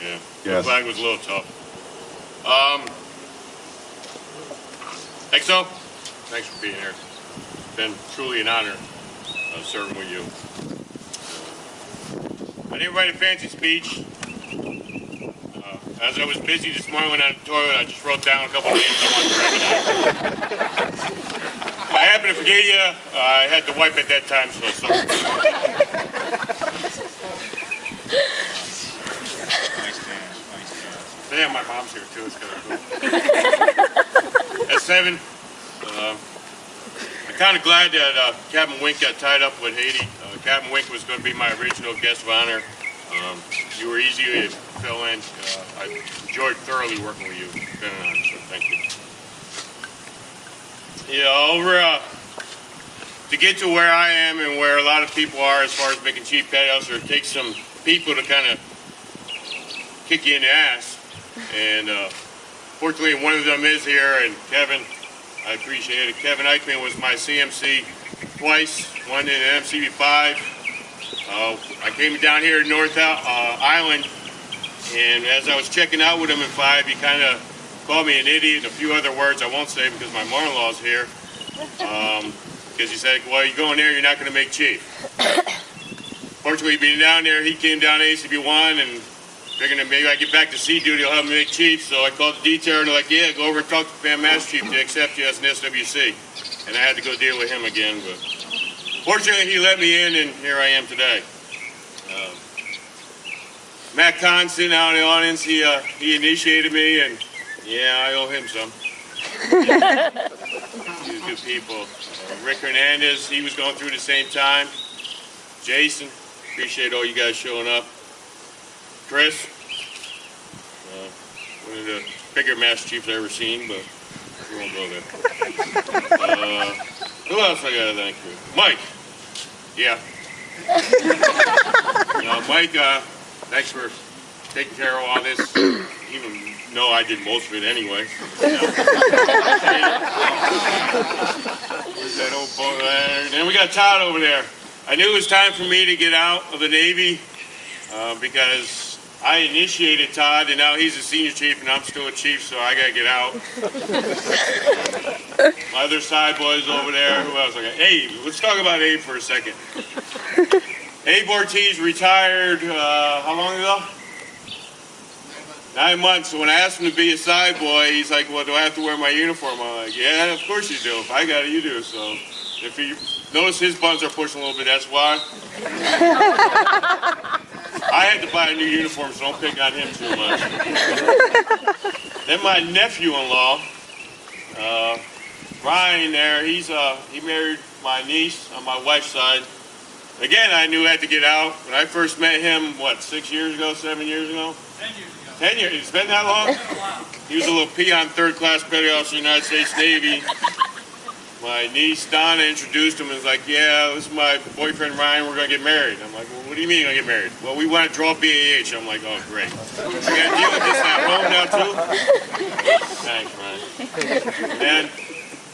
Yeah, Yes. the flag was a little tough. XO, thanks for being here. It's been truly an honor serving with you. I didn't write a fancy speech. As I was busy this morning when I went on the toilet, I just wrote down a couple of names I wanted to recognize. I happened to forget you. I had to wipe at that time, so sorry. Yeah, my mom's here too. It's kind of cool. S7. I'm kind of glad that Captain Wink got tied up with Haiti. Captain Wink was going to be my original guest of honor. You were easy to fill in. I enjoyed thoroughly working with you. It's been an honor, so thank you. Yeah, to get to where I am and where a lot of people are as far as making chief petty officer, it takes some people to kind of kick you in the ass. And fortunately, one of them is here, and Kevin, I appreciate it. Kevin Eichmann was my CMC twice, one in MCB5. I came down here to North Island, and as I was checking out with him in 5, he kind of called me an idiot and a few other words I won't say because my mother-in-law's here. Because he said, well, you go in there, you're not going to make chief. Fortunately, being down there, he came down to ACB1 and figuring that maybe I get back to sea duty, I'll have him make chief. So I called the detail and they're like, yeah, go over and talk to the Master Chief to accept you as an SWC. And I had to go deal with him again. But fortunately, he let me in, and here I am today. Matt Kahn sitting out in the audience, he initiated me, and yeah, I owe him some. He's good people. Rick Hernandez, he was going through the same time. Jason, appreciate all you guys showing up. Chris, one of the bigger Master Chiefs I've ever seen, but we won't go there. Who else I gotta thank you? Mike. Yeah. Mike, thanks for taking care of all this, even though I did most of it anyway. That old boy there. Then we got Todd over there. I knew it was time for me to get out of the Navy because I initiated Todd, and now he's a senior chief, and I'm still a chief, so I gotta get out. My other side boys over there. Who else? Abe. Let's talk about Abe for a second. Abe Ortiz retired, how long ago? 9 months. So when I asked him to be a side boy, he's like, well, do I have to wear my uniform? I'm like, yeah, of course you do. If I got it, you do. So if you notice his buttons are pushing a little bit, that's why. I had to buy a new uniform, so don't pick on him too much. Then my nephew-in-law, Ryan there, he married my niece on my wife's side. Again, I knew I had to get out. When I first met him, what, 6 years ago, 7 years ago? 10 years ago. 10 years? It's been that long? He was a little peon third-class petty officer in the United States Navy. My niece, Donna, introduced him and was like, yeah, this is my boyfriend, Ryan, we're going to get married. I'm like, well, what do you mean you're going to get married? Well, we want to draw BAH. I'm like, oh, great. I got to deal with this at home now, too? Thanks, Ryan. And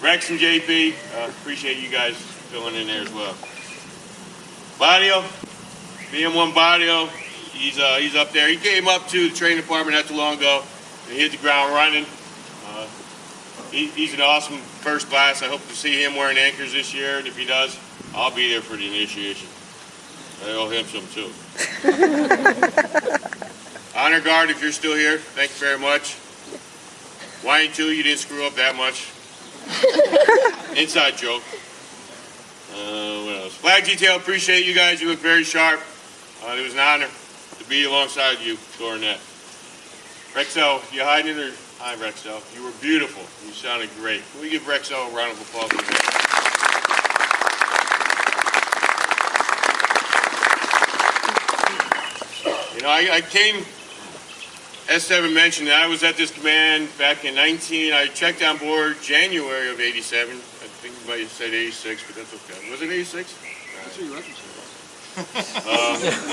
Rex and JP, appreciate you guys filling in there as well. Badio, BM1 Badio, he's up there. He came up to the training department not too long ago and hit the ground running. He's an awesome first class. I hope to see him wearing anchors this year, and if he does, I'll be there for the initiation. I owe him some too. Honor Guard, if you're still here, thank you very much. Y2, you didn't screw up that much. Inside joke. What else? Flag detail, appreciate you guys. You look very sharp. It was an honor to be alongside you during that. Rexel, you hiding it or? Hi, Rexel. You were beautiful. You sounded great. Can we give Rexel a round of applause? You know, I came, S7 mentioned that I was at this command back in I checked on board January of 87. I think you might have said 86, but that's okay. Was it 86? That's what you reckon.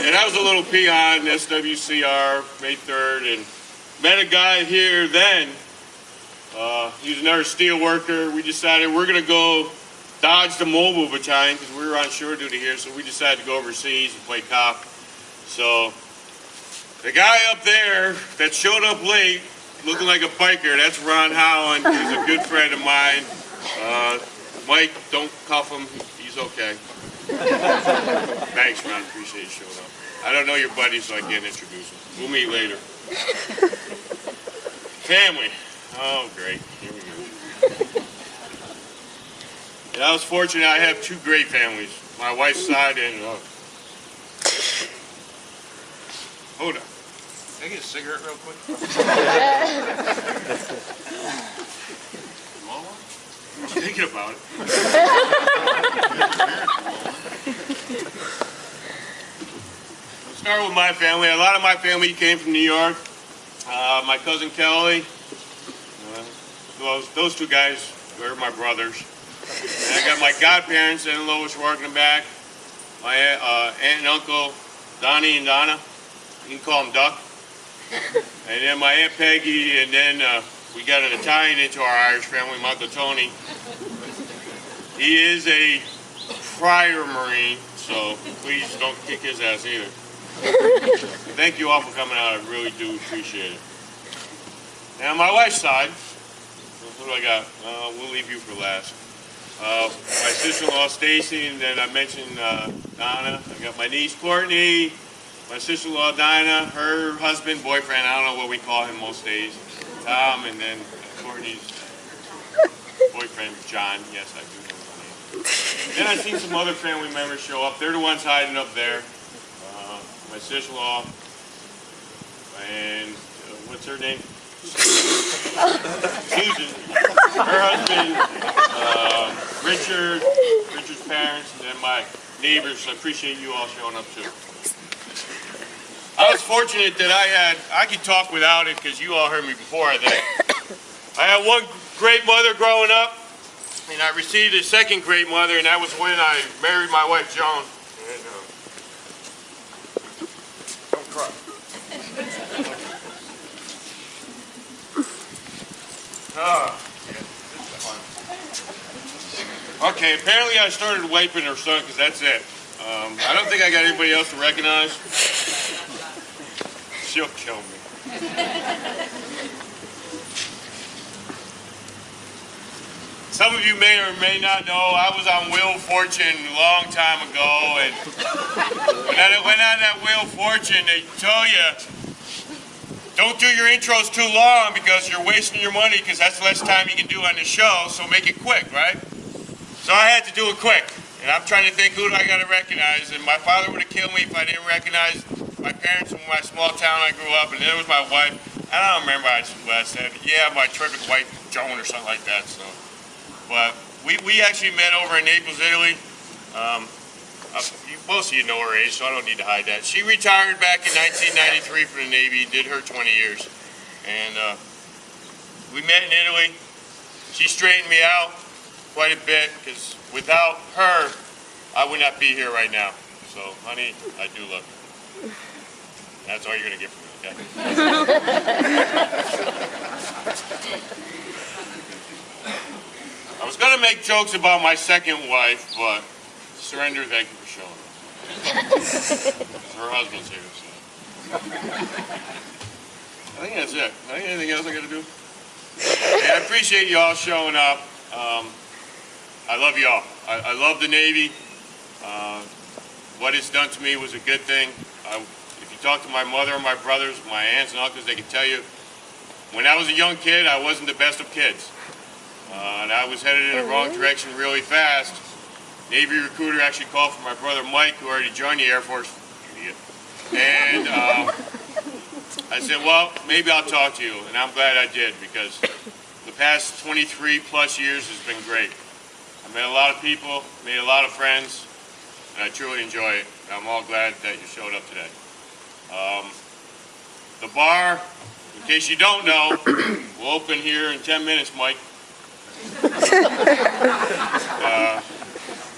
And I was a little peon, SWCR, May 3rd, and met a guy here then. He was another steel worker. We decided we're going to go dodge the mobile battalion because we were on shore duty here, so we decided to go overseas and play cop. So The guy up there that showed up late, looking like a biker, that's Ron Holland. He's a good friend of mine. Mike, don't cuff him. He's okay. Thanks, Ron. Appreciate you showing up. I don't know your buddies, so I can't introduce them. We'll meet later. Family. Oh, great. Here we go. Yeah, I was fortunate. I have two great families. My wife's side and... Hold on. Can I get a cigarette real quick? Small one? I'm thinking about it. Let's start with my family. A lot of my family came from New York. My cousin Kelly. Those two guys were my brothers. And I got my godparents in Lois working back. My aunt and uncle, Donnie and Donna. You can call them Duck. And then my Aunt Peggy, and then we got an Italian into our Irish family, my Uncle Tony. He is a prior Marine, so please don't kick his ass either. Thank you all for coming out. I really do appreciate it. Now, my wife's side, what do I got? We'll leave you for last. My sister-in-law, Stacy, and then I mentioned Donna. I got my niece, Courtney. My sister-in-law, Dinah, her husband, boyfriend, I don't know what we call him most days, Tom, and then Courtney's boyfriend, John. Yes, I do know his name. Then I've seen some other family members show up. They're the ones hiding up there. My sister-in-law, and what's her name? Susan. Her husband, Richard's parents, and then my neighbors. I appreciate you all showing up too. I was fortunate that I could talk without it because you all heard me before, I think. I had one great mother growing up, and I received a second great mother, and that was when I married my wife, Joan. And, don't cry. Okay, apparently I started wiping her son because that's it. I don't think I got anybody else to recognize. She'll kill me. Some of you may or may not know I was on Wheel of Fortune a long time ago, and when I went on that Wheel of Fortune, they tell you don't do your intros too long because you're wasting your money because that's less time you can do on the show, so make it quick, right? So I had to do it quick, and I'm trying to think who do I got to recognize, and my father would have killed me if I didn't recognize my parents from my small town I grew up, and there was my wife. I don't remember what I said. Yeah, my terrific wife, Joan, or something like that. So, but we actually met over in Naples, Italy. Most of you know her age, so I don't need to hide that. She retired back in 1993 from the Navy, did her 20 years. And we met in Italy. She straightened me out quite a bit, because without her, I would not be here right now. So, honey, I do love you. That's all you're going to get from me, okay? I was going to make jokes about my second wife, but surrender, thank you for showing up. Her husband's here, so. I think that's it. Anything else I got to do? Hey, I appreciate you all showing up. I love you all. I love the Navy. What it's done to me was a good thing. If you talk to my mother and my brothers, my aunts and uncles, they can tell you, when I was a young kid, I wasn't the best of kids. And I was headed in the wrong direction really fast. Navy recruiter actually called for my brother Mike, who already joined the Air Force. Idiot. And I said, well, maybe I'll talk to you. And I'm glad I did, because the past 23 plus years has been great. I met a lot of people, made a lot of friends, and I truly enjoy it. And I'm all glad that you showed up today. The bar, in case you don't know, will open here in 10 minutes, Mike.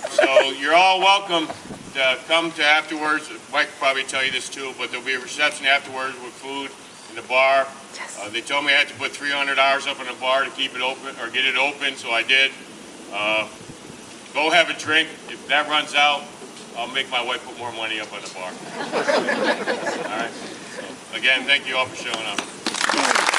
So you're all welcome to come to afterwards. Mike will probably tell you this too, but there'll be a reception afterwards with food in the bar. Yes. They told me I had to put $300 up in the bar to keep it open, or get it open, so I did. Go have a drink. If that runs out, I'll make my wife put more money up on the bar. All right. So, again, thank you all for showing up.